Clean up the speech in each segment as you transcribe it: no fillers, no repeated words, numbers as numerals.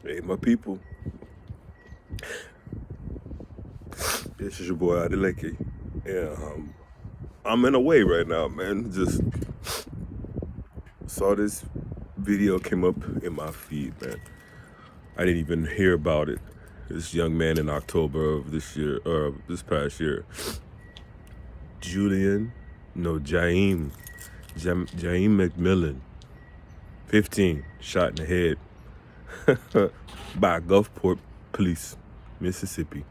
Hey, my people. This is your boy Adeleke. Yeah, I'm in a way right now, man. Just saw this video came up in my feed, man. I didn't even hear about it. This young man in October of this year, or this past year, Jaheim McMillan, 15, shot in the head by Gulfport police, Mississippi.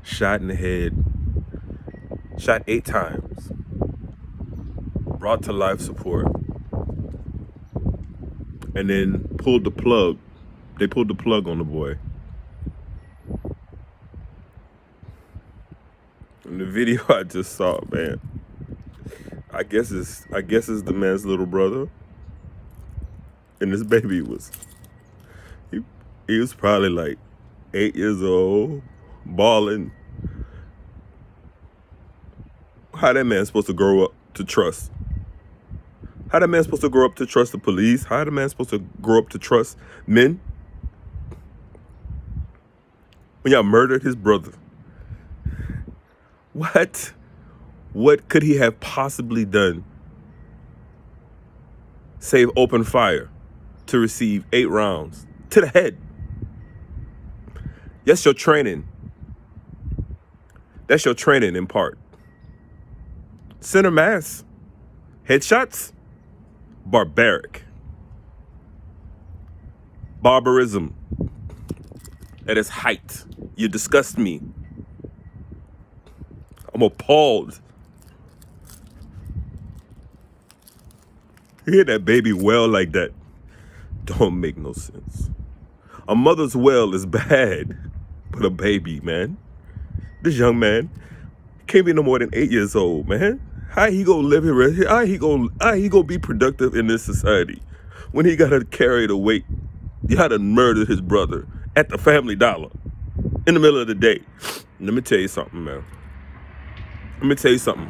Shot in the head, shot 8 times, brought to life support, and then pulled the plug. They pulled the plug on the boy. In the video I just saw, man, I guess it's the man's little brother, and this baby he was probably like 8 years old, balling. How that man supposed to grow up to trust? How that man supposed to grow up to trust the police? How that man supposed to grow up to trust men? When y'all murdered his brother. What? What could he have possibly done? Save open fire to receive 8 rounds to the head. That's your training. That's your training in part. Center mass. Headshots. Barbaric. Barbarism at its height. You disgust me. I'm appalled. You hear that baby wail like that? Don't make no sense. A mother's wail is bad, but a baby, man. This young man can't be no more than 8 years old, man. How he gonna live here? How he gonna be productive in this society when he gotta carry the weight? You had to murder his brother at the Family Dollar in the middle of the day. Let me tell you something, man. Let me tell you something.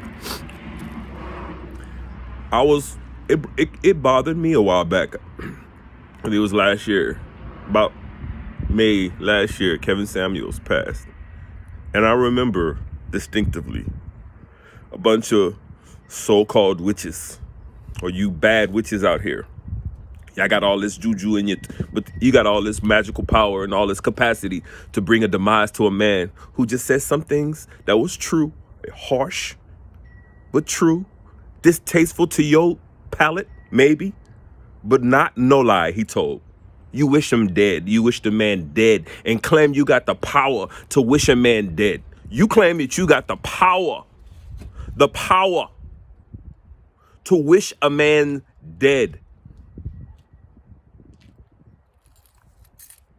It bothered me a while back. It was last year, about May last year. Kevin Samuels passed, and I remember distinctively a bunch of so-called witches, or you bad witches out here. Y'all got all this juju in you, but you got all this magical power and all this capacity to bring a demise to a man who just said some things that was true, harsh, but true, distasteful to your palate, maybe, but not no lie, he told. You wish him dead. You wish the man dead and claim you got the power to wish a man dead. You claim that you got the power to wish a man dead.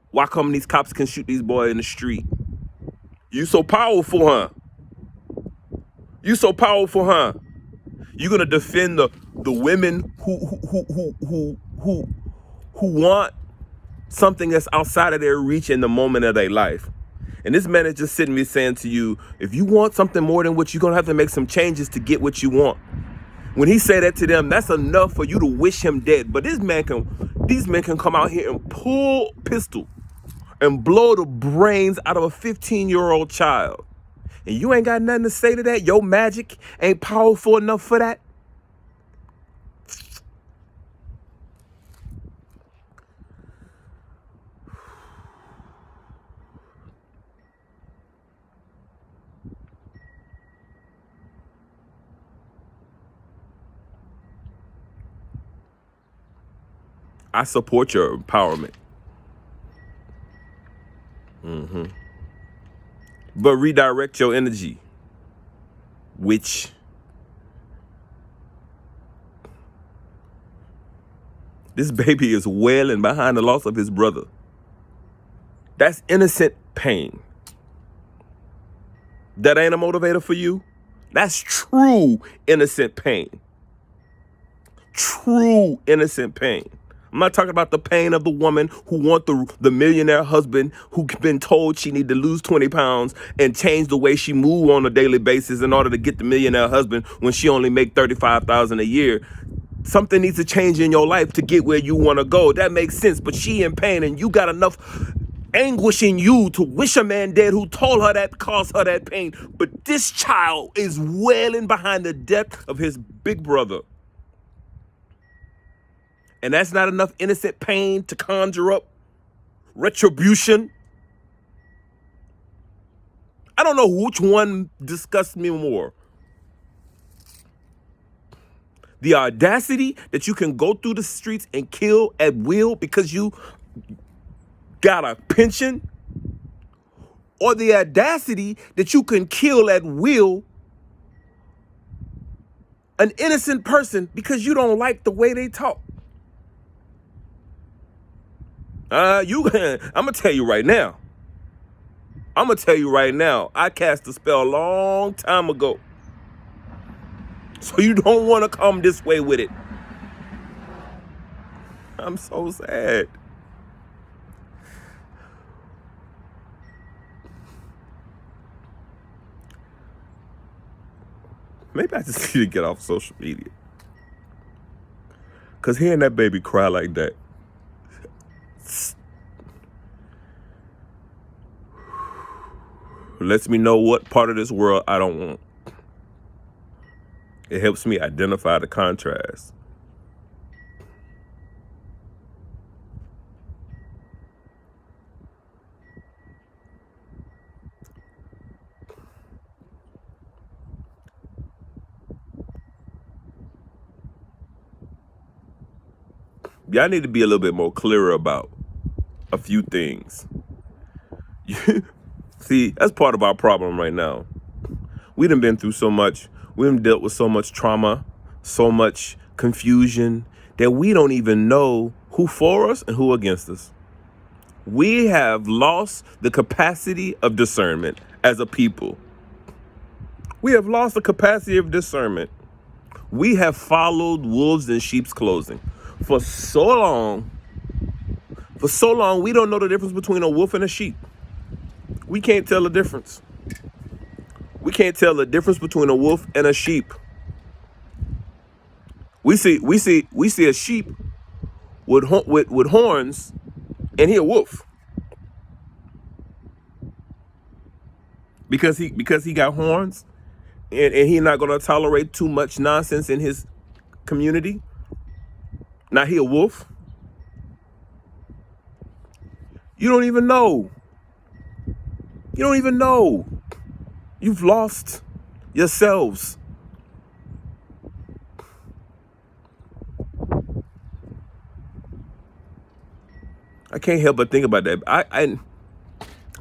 Why come these cops can shoot these boys in the street? You so powerful, huh? You so powerful, huh? You gonna defend the women who want something that's outside of their reach in the moment of their life. And this man is just sitting there saying to you, if you want something more than what you're gonna have to make some changes to get what you want. When he said that to them, that's enough for you to wish him dead. But these men can come out here and pull pistol and blow the brains out of a 15-year-old child. And you ain't got nothing to say to that? Your magic ain't powerful enough for that? I support your empowerment. But redirect your energy, which this baby is wailing behind the loss of his brother. That's innocent pain. That ain't a motivator for you? That's true innocent pain. True innocent pain. I'm not talking about the pain of the woman who want the millionaire husband who's been told she need to lose 20 pounds and change the way she move on a daily basis in order to get the millionaire husband when she only make $35,000 a year. Something needs to change in your life to get where you want to go. That makes sense. But she in pain, and you got enough anguish in you to wish a man dead who told her that, caused her that pain. But this child is wailing behind the death of his big brother. And that's not enough innocent pain to conjure up retribution. I don't know which one disgusts me more. The audacity that you can go through the streets and kill at will because you got a pension, or the audacity that you can kill at will an innocent person because you don't like the way they talk. I'm gonna tell you right now. I cast a spell a long time ago. So you don't want to come this way with it. I'm so sad. Maybe I just need to get off social media. Because hearing that baby cry like that lets me know what part of this world I don't want. It helps me identify the contrast. Y'all need to be a little bit more clearer about a few things. See, that's part of our problem right now. We done been through so much. We done dealt with so much trauma, so much confusion, that we don't even know who for us and who against us. We have lost the capacity of discernment as a people. We have lost the capacity of discernment. We have followed wolves in sheep's clothing. For so long, we don't know the difference between a wolf and a sheep. We can't tell the difference. We can't tell the difference between a wolf and a sheep. We see a sheep with horns, and he a wolf because he got horns, and he not gonna tolerate too much nonsense in his community. Now he a wolf. You don't even know. You've lost yourselves. I can't help but think about that. I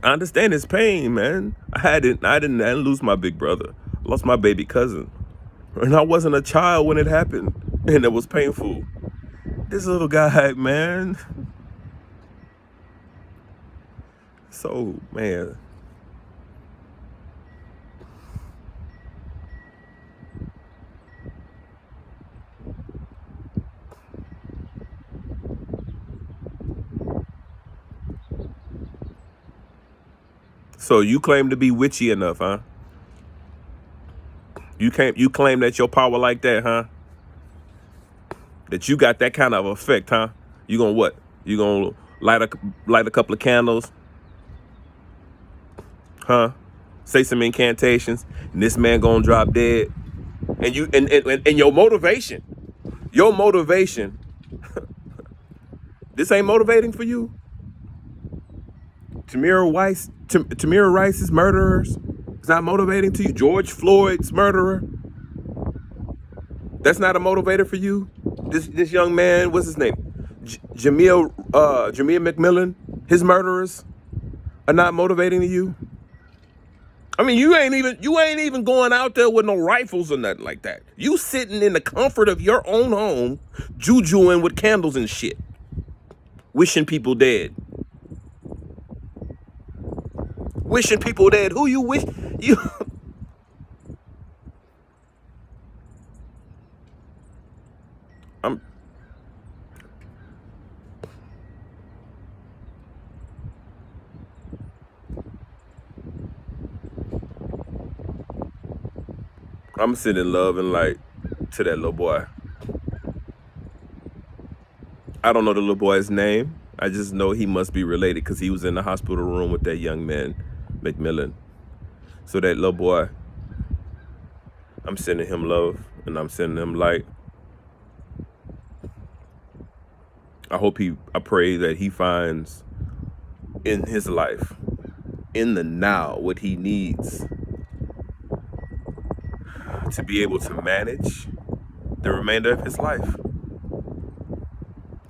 understand his pain, man. I didn't lose my big brother. I lost my baby cousin. And I wasn't a child when it happened. And it was painful. This little guy, man. So, man. So you claim to be witchy enough, huh? You claim that your power like that, huh? That you got that kind of effect, huh? You gonna what? You gonna light a couple of candles, huh? Say some incantations, and this man gonna drop dead. And you and your motivation, this ain't motivating for you. Tamir Rice's murderers, it's not motivating to you. George Floyd's murderer, that's not a motivator for you. This young man, what's his name? Jamil McMillan, his murderers are not motivating to you. I mean, you ain't even going out there with no rifles or nothing like that. You sitting in the comfort of your own home, jujuing with candles and shit, wishing people dead. Wishing people dead. Who you wish you? I'm sending love and light to that little boy. I don't know the little boy's name. I just know he must be related because he was in the hospital room with that young man, McMillan. So that little boy, I'm sending him love and I'm sending him light. I pray that he finds in his life, in the now, what he needs to be able to manage the remainder of his life,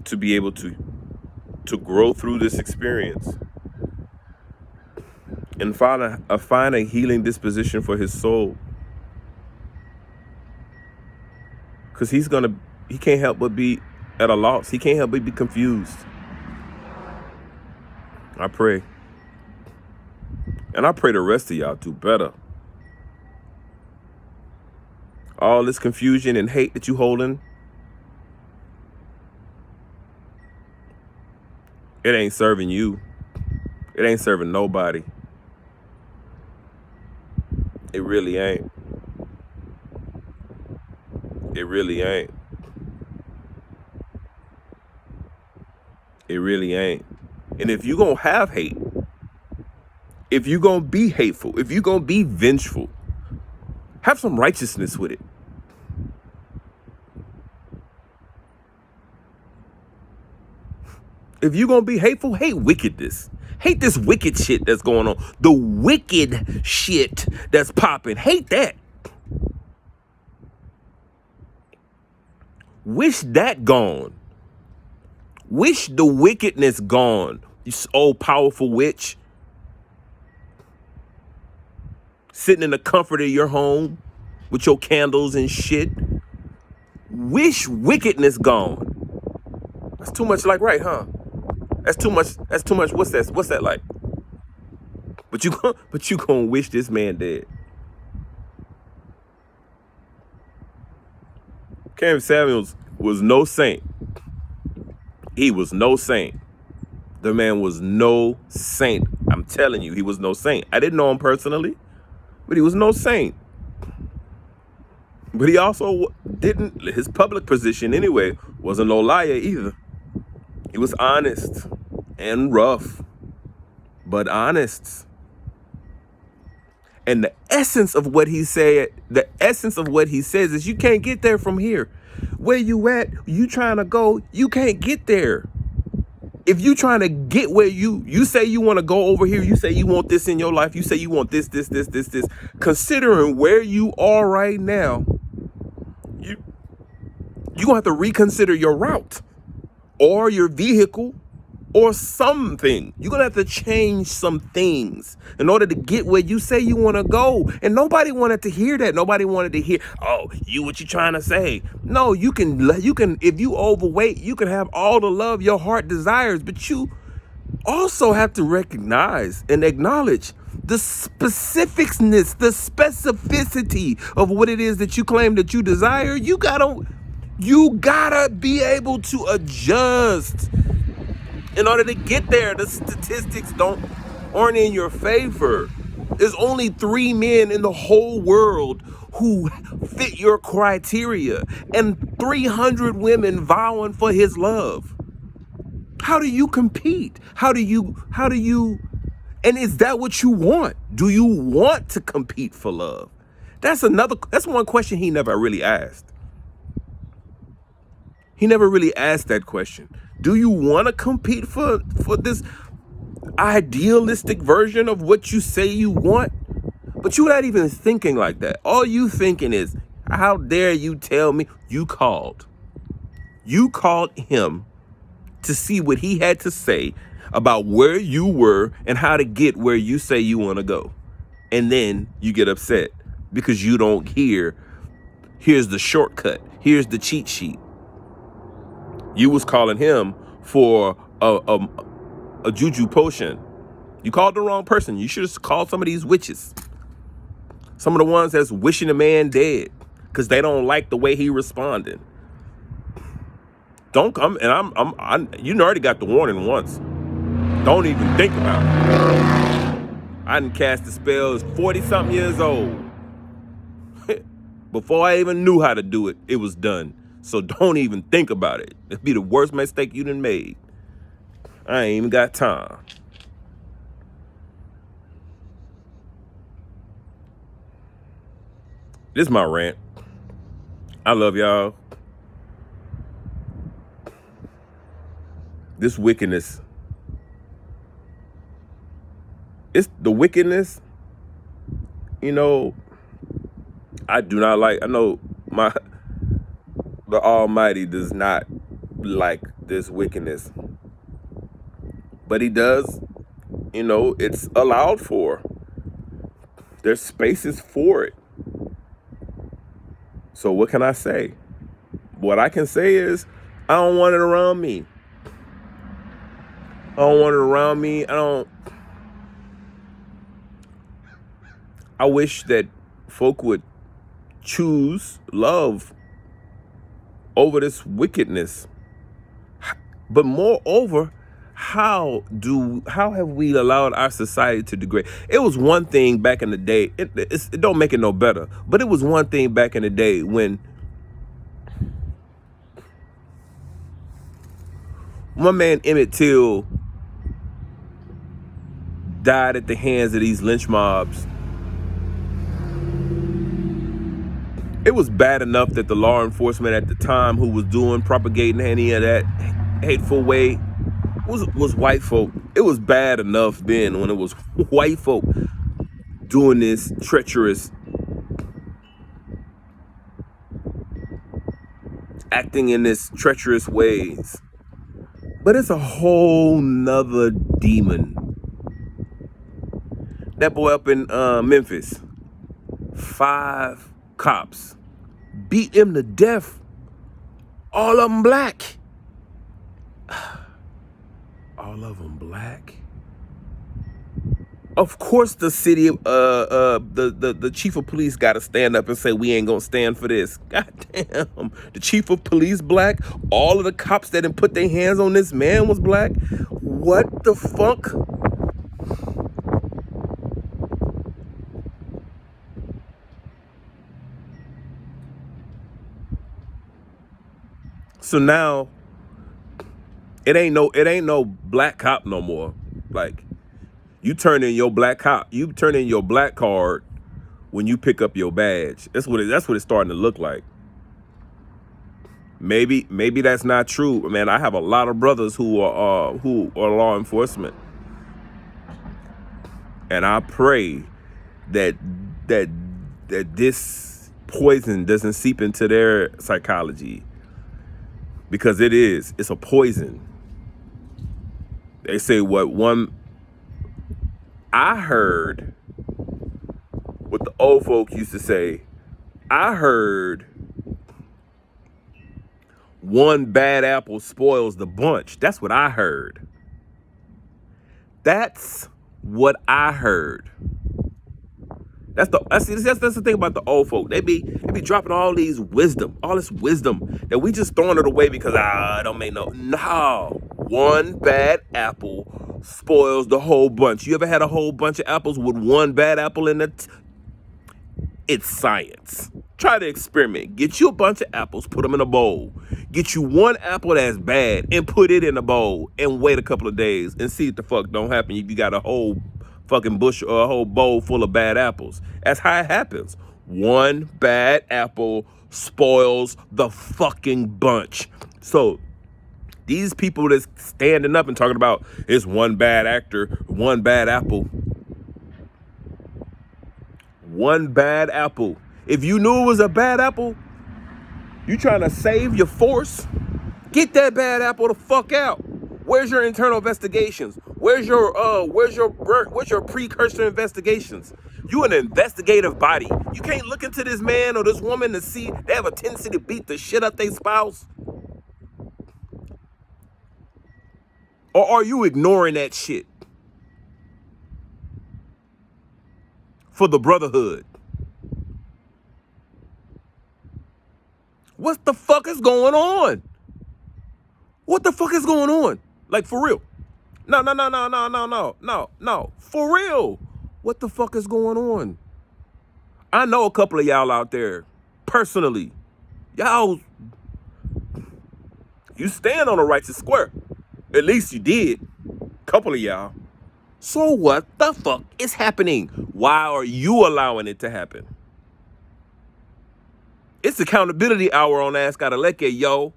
to be able to grow through this experience and find a healing disposition for his soul. Because he can't help but be at a loss. He can't help but be confused. I pray. And I pray the rest of y'all do better. All this confusion and hate that you holding, it ain't serving you. It ain't serving nobody. It really ain't. It really ain't. It really ain't. And if you gonna have hate, if you gonna be hateful, if you gonna be vengeful, have some righteousness with it. If you gonna be hateful, hate wickedness. Hate this wicked shit that's going on. The wicked shit that's popping. Hate that. Wish that gone. Wish the wickedness gone. You old powerful witch. Sitting in the comfort of your home with your candles and shit. Wish wickedness gone. That's too much like right, huh? That's too much. That's too much. What's that like? But you gonna wish this man dead. Kevin Samuels was no saint. He was no saint. The man was no saint. I'm telling you, he was no saint. I didn't know him personally, but he was no saint. But he also didn't, his public position anyway, wasn't no liar either. He was honest and rough, but honest. And the essence of what he said, the essence of what he says is you can't get there from here. Where you at, you trying to go, you can't get there. If you trying to get where you say you want to go over here, you say you want this in your life, you say you want this, considering where you are right now, you're going to have to reconsider your route or your vehicle or something. You're going to have to change some things in order to get where you say you want to go. And nobody wanted to hear that. Nobody wanted to hear, oh, what you trying to say? No, you can, if you overweight, you can have all the love your heart desires, but you also have to recognize and acknowledge the specificness, the specificity of what it is that you claim that you desire. You gotta be able to adjust in order to get there. The statistics aren't in your favor. There's only 3 men in the whole world who fit your criteria and 300 women vowing for his love. How do you compete? How do you, and is that what you want? Do you want to compete for love? That's one question he never really asked. He never really asked that question. Do you want to compete for this idealistic version of what you say you want? But you're not even thinking like that. All you thinking is, how dare you tell me you called? You called him to see what he had to say about where you were and how to get where you say you want to go. And then you get upset because you don't here's the shortcut. Here's the cheat sheet. You was calling him for a juju potion. You called the wrong person. You should have called some of these witches. Some of the ones that's wishing a man dead because they don't like the way he responded. Don't come, and you already got the warning once. Don't even think about it. I done cast the spells 40-something years old. Before I even knew how to do it, it was done. So don't even think about it. It'd be the worst mistake you done made. I ain't even got time. This is my rant. I love y'all. This wickedness. It's the wickedness, you know, I do not like. I know the Almighty does not like this wickedness. But he does, you know, it's allowed for. There's spaces for it. So what can I say? What I can say is, I don't want it around me. I don't want it around me. I wish that folk would choose love over this wickedness. But moreover, how have we allowed our society to degrade? It was one thing back in the day. It don't make it no better. But it was one thing back in the day when my man Emmett Till died at the hands of these lynch mobs. It was bad enough that the law enforcement at the time who was propagating any of that hateful way was white folk. It was bad enough then when it was white folk doing this treacherous, acting in this treacherous ways. But it's a whole nother demon. That boy up in Memphis, 5 cops beat him to death. All of them black. All of them black. Of course, the city, the chief of police got to stand up and say we ain't gonna stand for this. Goddamn, the chief of police black. All of the cops that didn't put their hands on this man was black. What the fuck? So now it ain't no black cop no more. Like, you turn in your black cop, you turn in your black card when you pick up your badge. That's what it's starting to look like. Maybe that's not true, man. I have a lot of brothers who are law enforcement, and I pray that this poison doesn't seep into their psychology, because it's a poison. They say I heard what the old folk used to say. I heard one bad apple spoils the bunch. That's what I heard. That's what I heard. That's the thing about the old folk. They be dropping all this wisdom that we just throwing it away because it don't make no. One bad apple spoils the whole bunch. You ever had a whole bunch of apples with one bad apple in it? It's science. Try to experiment. Get you a bunch of apples, put them in a bowl. Get you one apple that's bad and put it in a bowl and wait a couple of days and see what the fuck don't happen. You got a whole fucking bush or a whole bowl full of bad apples. That's how it happens. One bad apple spoils the fucking bunch. So these people that's standing up and talking about it's one bad actor, one bad apple. One bad apple. If you knew it was a bad apple, you trying to save your force? Get that bad apple the fuck out. Where's your internal investigations? Where's your precursor investigations? You an investigative body. You can't look into this man or this woman to see they have a tendency to beat the shit out their spouse. Or are you ignoring that shit for the brotherhood? What the fuck is going on? What the fuck is going on? Like, for real. No. For real. What the fuck is going on? I know a couple of y'all out there, personally. Y'all You stand on a righteous square. At least you did. Couple of y'all. So what the fuck is happening? Why are you allowing it to happen? It's accountability hour on Ask Adeleke, yo.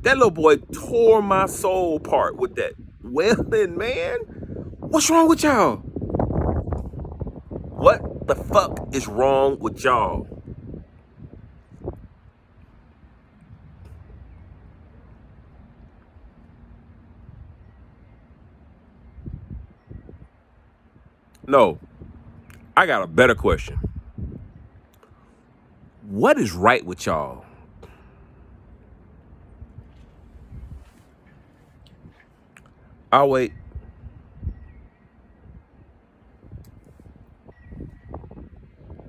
That little boy tore my soul apart with that. Well then, man, what's wrong with y'all? What the fuck is wrong with y'all? No, I got a better question. What is right with y'all? I'll wait.